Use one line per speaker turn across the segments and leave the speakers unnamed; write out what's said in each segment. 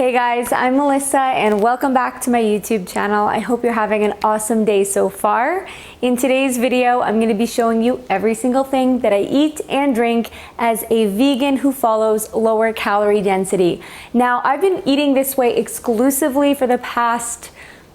Hey guys, I'm Melissa and welcome back to my YouTube channel. I hope you're having an awesome day so far. In today's video, I'm going to be showing you every single thing that I eat and drink as a vegan who follows lower calorie density. Now, I've been eating this way exclusively for the past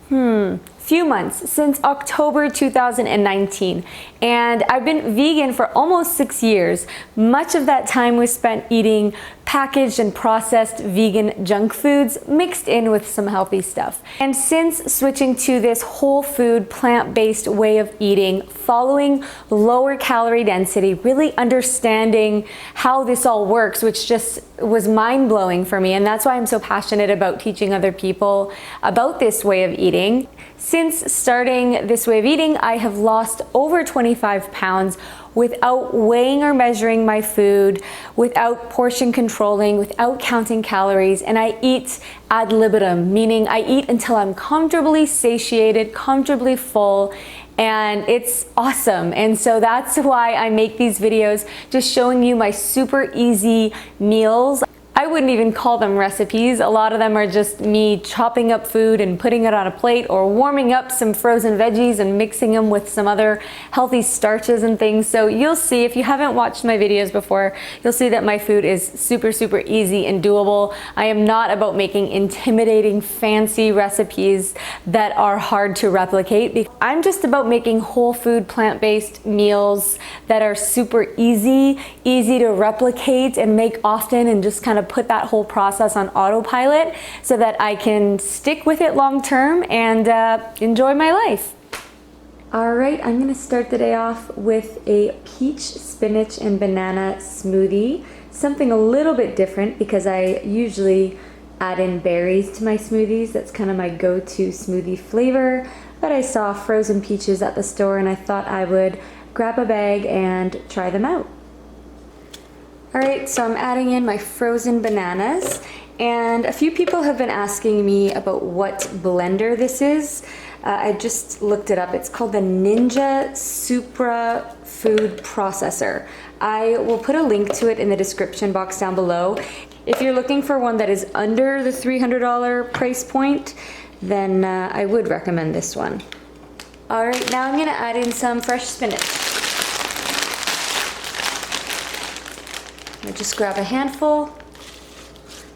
few months, since October 2019, and I've been vegan for almost 6 years. Much of that time was spent eating packaged and processed vegan junk foods mixed in with some healthy stuff. And since switching to this whole food, plant-based way of eating, following lower calorie density, really understanding how this all works, which just was mind-blowing for me, and that's why I'm so passionate about teaching other people about this way of eating. Since starting this way of eating, I have lost over 25 pounds without weighing or measuring my food, without portion controlling, without counting calories, and I eat ad libitum, meaning I eat until I'm comfortably satiated, comfortably full, and it's awesome. And so that's why I make these videos, just showing you my super easy meals. I wouldn't even call them recipes. A lot of them are just me chopping up food and putting it on a plate, or warming up some frozen veggies and mixing them with some other healthy starches and things. So you'll see, if you haven't watched my videos before, you'll see that my food is super easy and doable. I am not about making intimidating, fancy recipes that are hard to replicate. I'm just about making whole food, plant-based meals that are super easy to replicate and make often, and just kind of put that whole process on autopilot so that I can stick with it long term and enjoy my life. All right, I'm gonna start the day off with a peach, spinach, and banana smoothie. Something a little bit different because I usually add in berries to my smoothies. That's kind of my go-to smoothie flavor. But I saw frozen peaches at the store and I thought I would grab a bag and try them out. All right, so I'm adding in my frozen bananas, and a few people have been asking me about what blender this is. I just looked it up. It's called the Ninja Supra Food Processor. I will put a link to it in the description box down below. If you're looking for one that is under the $300 price point, then I would recommend this one. All right, now I'm gonna add in some fresh spinach. I just grab a handful.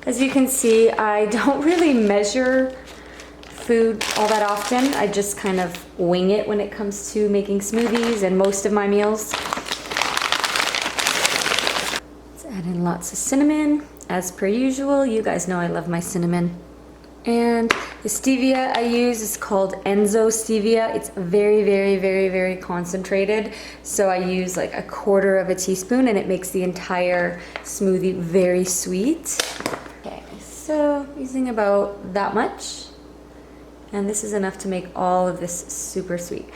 As you can see, I don't really measure food all that often. I just kind of wing it when it comes to making smoothies and most of my meals. Let's add in lots of cinnamon, as per usual. You guys know I love my cinnamon. And the stevia I use is called Enzo stevia. It's very concentrated. So I use like 1/4 teaspoon and it makes the entire smoothie very sweet. Okay, so using about that much. And this is enough to make all of this super sweet.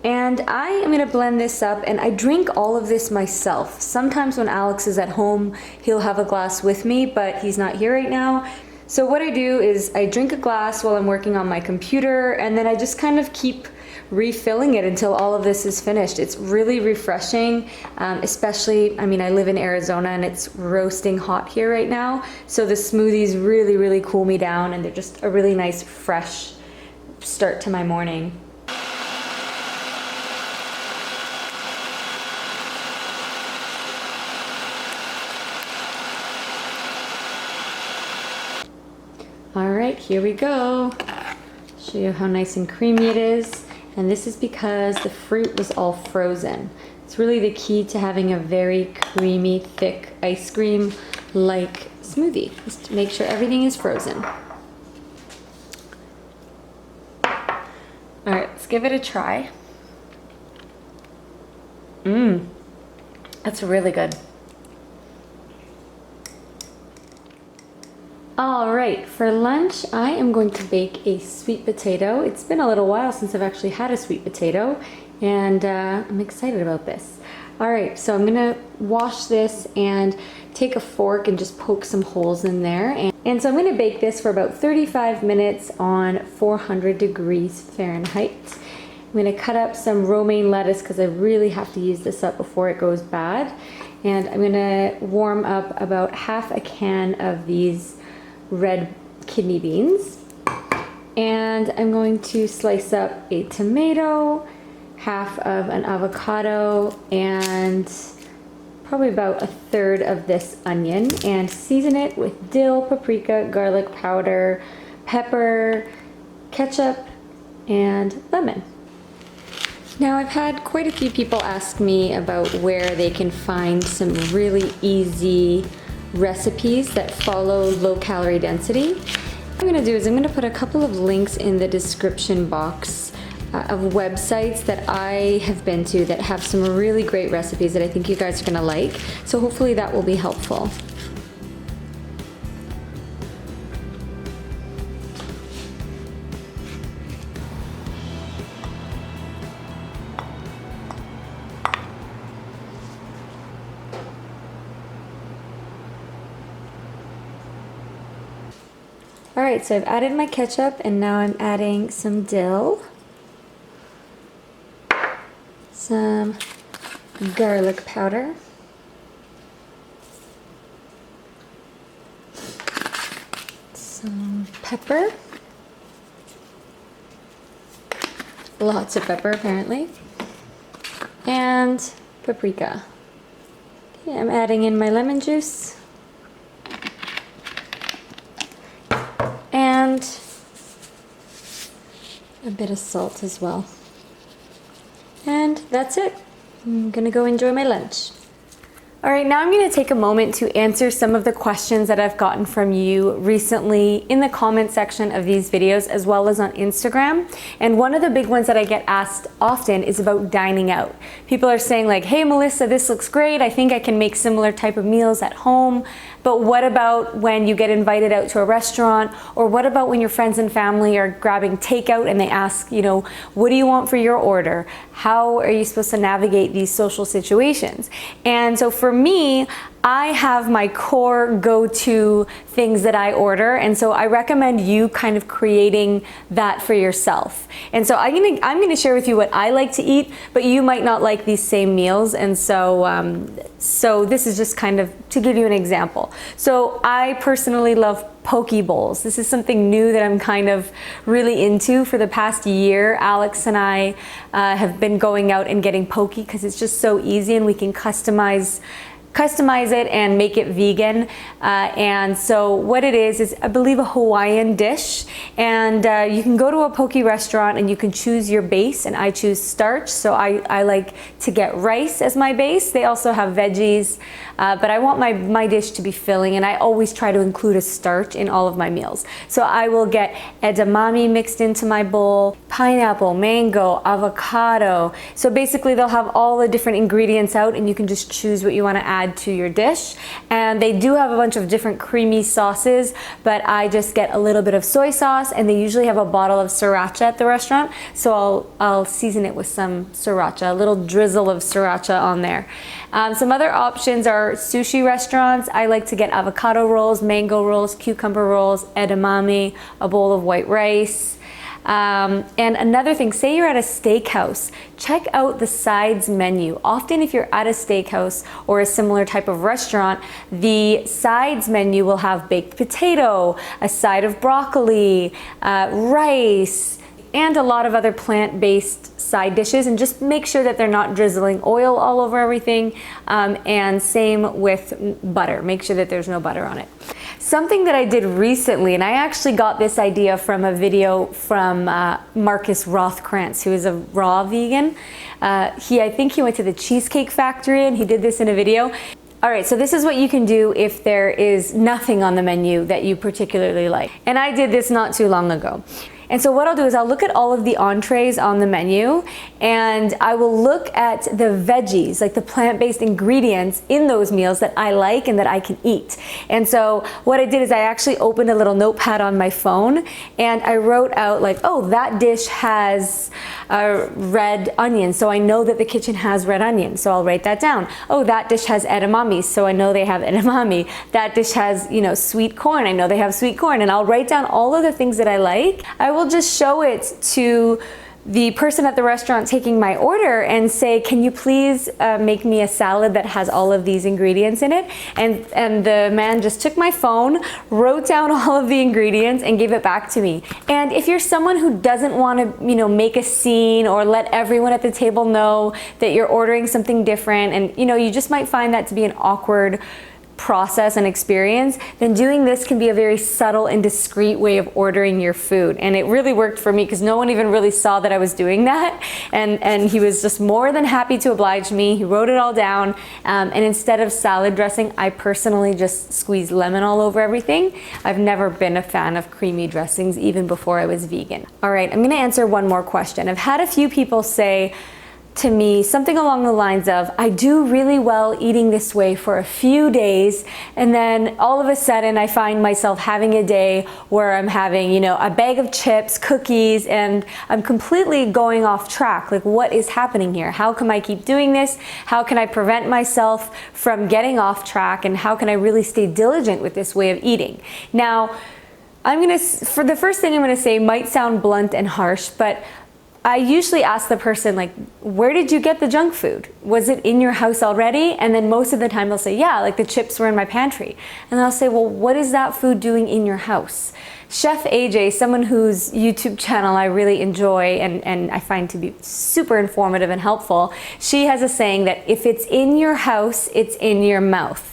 And I am gonna blend this up, and I drink all of this myself. Sometimes when Alex is at home, he'll have a glass with me, but he's not here right now. So what I do is I drink a glass while I'm working on my computer, and then I just kind of keep refilling it until all of this is finished. It's really refreshing, especially, I mean, I live in Arizona and it's roasting hot here right now. So the smoothies really cool me down, and they're just a really nice, fresh start to my morning. All right, here we go. Show you how nice and creamy it is. And this is because the fruit was all frozen. It's really the key to having a very creamy, thick ice cream-like smoothie. Just to make sure everything is frozen. All right, let's give it a try. That's really good. All right, for lunch, I am going to bake a sweet potato. It's been a little while since I've actually had a sweet potato, and I'm excited about this. All right, so I'm gonna wash this and take a fork and just poke some holes in there. And so I'm gonna bake this for about 35 minutes on 400 degrees Fahrenheit. I'm gonna cut up some romaine lettuce because I really have to use this up before it goes bad. And I'm gonna warm up about half a can of these red kidney beans. And I'm going to slice up a tomato, half of an avocado, and probably about a third of this onion, and season it with dill, paprika, garlic powder, pepper, ketchup, and lemon. Now, I've had quite a few people ask me about where they can find some really easy recipes that follow low calorie density. What I'm gonna do is I'm gonna put a couple of links in the description box of websites that I have been to that have some really great recipes that I think you guys are gonna like. So hopefully that will be helpful. All right, so I've added my ketchup and now I'm adding some dill, some garlic powder, some pepper, lots of pepper apparently, and paprika. Okay, I'm adding in my lemon juice and a bit of salt as well. And that's it. I'm gonna go enjoy my lunch. All right, now I'm gonna take a moment to answer some of the questions that I've gotten from you recently in the comment section of these videos, as well as on Instagram. And one of the big ones that I get asked often is about dining out. People are saying like, hey Melissa, this looks great. I think I can make similar type of meals at home. But what about when you get invited out to a restaurant? Or what about when your friends and family are grabbing takeout and they ask, you know, what do you want for your order? How are you supposed to navigate these social situations? And so for me, I have my core go-to things that I order, and so I recommend you kind of creating that for yourself. And so I'm gonna share with you what I like to eat, but you might not like these same meals, and so so this is just kind of to give you an example. So I personally love poke bowls. This is something new that I'm kind of really into for the past year. Alex and I have been going out and getting poke because it's just so easy and we can customize it and make it vegan. And so what it is I believe a Hawaiian dish, and you can go to a poke restaurant and you can choose your base, and I choose starch, so I like to get rice as my base. They also have veggies, but I want my dish to be filling, and I always try to include a starch in all of my meals. So I will get edamame mixed into my bowl, pineapple, mango, avocado. So basically they'll have all the different ingredients out and you can just choose what you want to add to your dish. And they do have a bunch of different creamy sauces, but I just get a little bit of soy sauce, and they usually have a bottle of sriracha at the restaurant, so I'll season it with some sriracha, a little drizzle of sriracha on there. Some other options are sushi restaurants. I like to get avocado rolls, mango rolls, cucumber rolls, edamame, a bowl of white rice. And another thing, say you're at a steakhouse, check out the sides menu. Often if you're at a steakhouse or a similar type of restaurant, the sides menu will have baked potato, a side of broccoli, rice, and a lot of other plant-based side dishes, and just make sure that they're not drizzling oil all over everything, and same with butter. Make sure that there's no butter on it. Something that I did recently, and I actually got this idea from a video from Marcus Rothkrantz, who is a raw vegan. I think he went to the Cheesecake Factory and he did this in a video. All right, so this is what you can do if there is nothing on the menu that you particularly like. And I did this not too long ago. And so what I'll do is I'll look at all of the entrees on the menu, and I will look at the veggies, like the plant-based ingredients in those meals that I like and that I can eat. And so what I did is I actually opened a little notepad on my phone and I wrote out like, oh, that dish has red onions, so I know that the kitchen has red onions, so I'll write that down. Oh, that dish has edamame, so I know they have edamame. That dish has, you know, sweet corn, I know they have sweet corn, and I'll write down all of the things that I like. I will just show it to the person at the restaurant taking my order and say, can you please make me a salad that has all of these ingredients in it? And the man just took my phone, wrote down all of the ingredients and gave it back to me. And if you're someone who doesn't want to, make a scene or let everyone at the table know that you're ordering something different, and you just might find that to be an awkward process and experience, then doing this can be a very subtle and discreet way of ordering your food. And it really worked for me because no one even really saw that I was doing that. And he was just more than happy to oblige me. He wrote it all down. And instead of salad dressing, I personally just squeezed lemon all over everything. I've never been a fan of creamy dressings even before I was vegan. All right, I'm gonna answer one more question. I've had a few people say to me something along the lines of, I do really well eating this way for a few days, and then all of a sudden I find myself having a day where I'm having, a bag of chips, cookies, and I'm completely going off track. Like, what is happening here? How can I keep doing this? How can I prevent myself from getting off track? And how can I really stay diligent with this way of eating? Now, for the first thing I'm gonna say might sound blunt and harsh, but I usually ask the person, like, where did you get the junk food? Was it in your house already? And then most of the time they'll say, yeah, like the chips were in my pantry. And then I'll say, well, what is that food doing in your house? Chef AJ, someone whose YouTube channel I really enjoy and I find to be super informative and helpful, she has a saying that if it's in your house, it's in your mouth.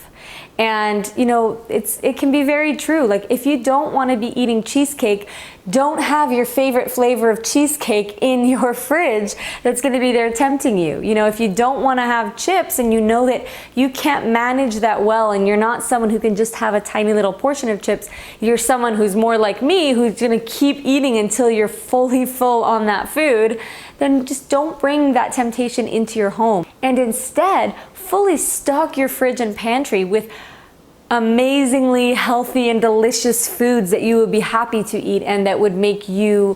And it can be very true. Like, if you don't want to be eating cheesecake, don't have your favorite flavor of cheesecake in your fridge that's going to be there tempting you. If you don't want to have chips and you know that you can't manage that well, and you're not someone who can just have a tiny little portion of chips, you're someone who's more like me, who's going to keep eating until you're fully full on that food, then just don't bring that temptation into your home. And instead, fully stock your fridge and pantry with amazingly healthy and delicious foods that you would be happy to eat and that would make you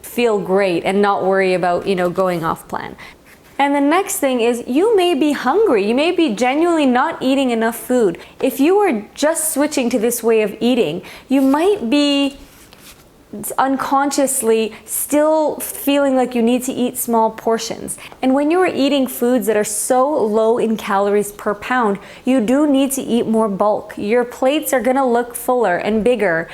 feel great and not worry about, going off plan. And the next thing is, you may be hungry. You may be genuinely not eating enough food. If you are just switching to this way of eating, you might be unconsciously still feeling like you need to eat small portions. And when you are eating foods that are so low in calories per pound, you do need to eat more bulk. Your plates are gonna look fuller and bigger.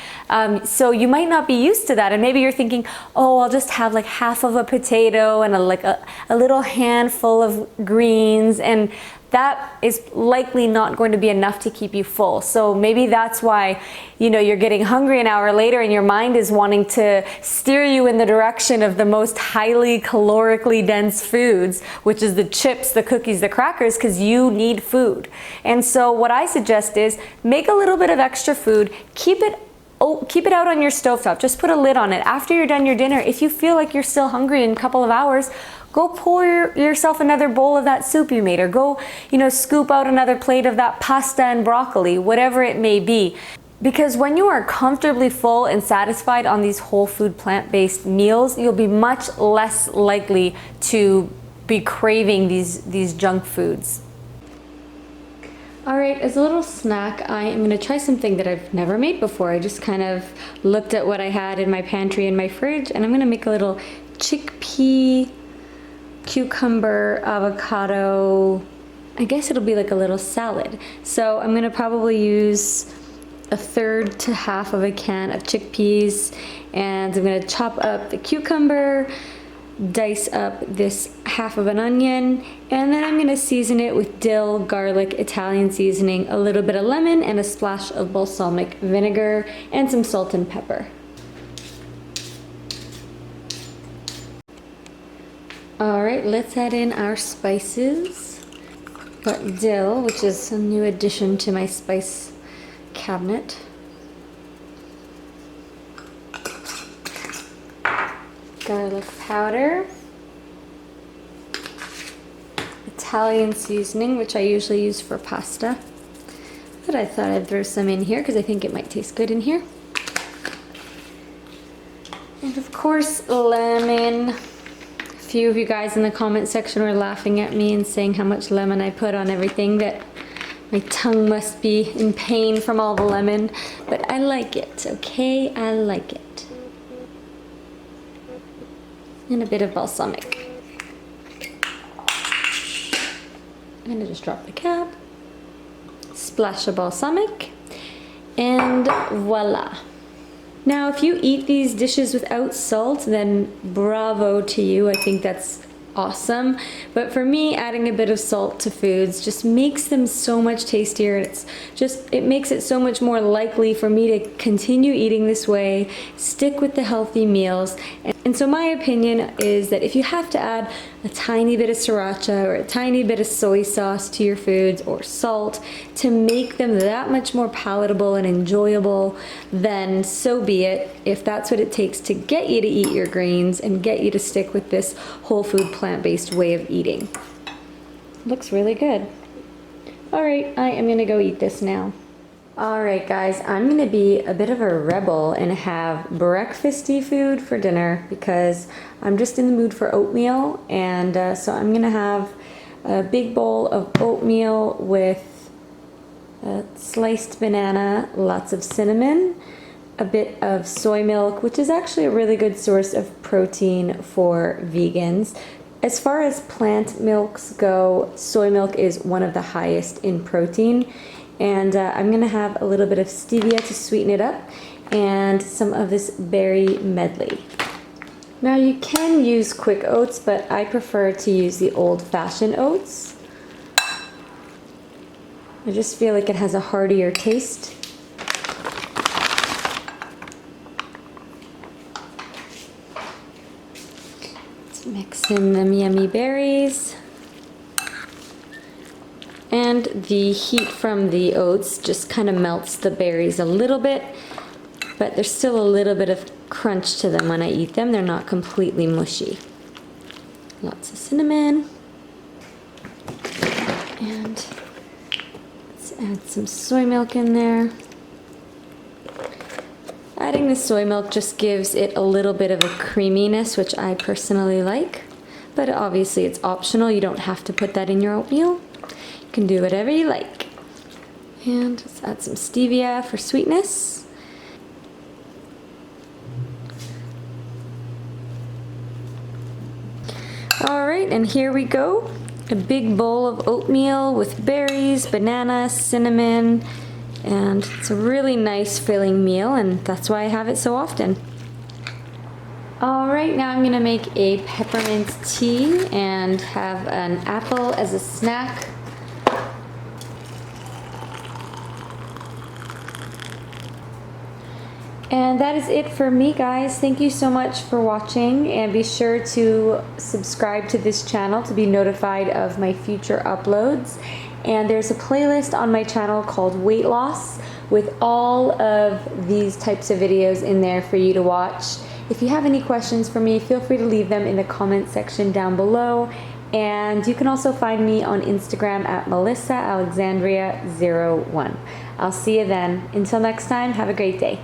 So you might not be used to that. And maybe you're thinking, oh, I'll just have like half of a potato and a little handful of greens, and that is likely not going to be enough to keep you full. So maybe that's why, you're getting hungry an hour later and your mind is wanting to steer you in the direction of the most highly calorically dense foods, which is the chips, the cookies, the crackers, because you need food. And so what I suggest is make a little bit of extra food, keep it out on your stovetop, just put a lid on it. After you're done your dinner, if you feel like you're still hungry in a couple of hours, go pour yourself another bowl of that soup you made, or go, scoop out another plate of that pasta and broccoli, whatever it may be. Because when you are comfortably full and satisfied on these whole food plant-based meals, you'll be much less likely to be craving these junk foods. All right, as a little snack, I am gonna try something that I've never made before. I just kind of looked at what I had in my pantry and my fridge, and I'm gonna make a little chickpea, cucumber, avocado, I guess it'll be like a little salad. So I'm gonna probably use 1/3 to half of a can of chickpeas, and I'm gonna chop up the cucumber, dice up this half of an onion, and then I'm gonna season it with dill, garlic, Italian seasoning, a little bit of lemon, and a splash of balsamic vinegar, and some salt and pepper. All right, let's add in our spices. Got dill, which is a new addition to my spice cabinet. Garlic powder. Italian seasoning, which I usually use for pasta. But I thought I'd throw some in here because I think it might taste good in here. And of course, lemon. A few of you guys in the comment section were laughing at me and saying how much lemon I put on everything, that my tongue must be in pain from all the lemon, but I like it, okay? I like it. and a bit of balsamic. I'm gonna just drop the cap, splash of balsamic, and voila. Now, if you eat these dishes without salt, then bravo to you. I think that's awesome. But for me, adding a bit of salt to foods just makes them so much tastier. It makes it so much more likely for me to continue eating this way, stick with the healthy meals. And so my opinion is that if you have to add a tiny bit of sriracha or a tiny bit of soy sauce to your foods or salt to make them that much more palatable and enjoyable, then so be it. If that's what it takes to get you to eat your greens and get you to stick with this whole food plant-based way of eating. Looks really good. All right, I am gonna go eat this now. All right, guys, I'm gonna be a bit of a rebel and have breakfasty food for dinner because I'm just in the mood for oatmeal, and so I'm gonna have a big bowl of oatmeal with a sliced banana, lots of cinnamon, a bit of soy milk, which is actually a really good source of protein for vegans. As far as plant milks go, soy milk is one of the highest in protein. And I'm gonna have a little bit of stevia to sweeten it up and some of this berry medley. Now you can use quick oats, but I prefer to use the old-fashioned oats. I just feel like it has a heartier taste. Let's mix in the yummy berries. And the heat from the oats just kind of melts the berries a little bit, but there's still a little bit of crunch to them when I eat them. They're not completely mushy. Lots of cinnamon. And let's add some soy milk in there. Adding the soy milk just gives it a little bit of a creaminess, which I personally like, but obviously it's optional. You don't have to put that in your oatmeal. You can do whatever you like. And let's add some stevia for sweetness. All right, and here we go. A big bowl of oatmeal with berries, banana, cinnamon, and it's a really nice filling meal, and that's why I have it so often. All right, now I'm gonna make a peppermint tea and have an apple as a snack. And that is it for me, guys. Thank you so much for watching, and be sure to subscribe to this channel to be notified of my future uploads. And there's a playlist on my channel called Weight Loss with all of these types of videos in there for you to watch. If you have any questions for me, feel free to leave them in the comment section down below. And you can also find me on Instagram at MelissaAlexandria01. I'll see you then. Until next time, have a great day.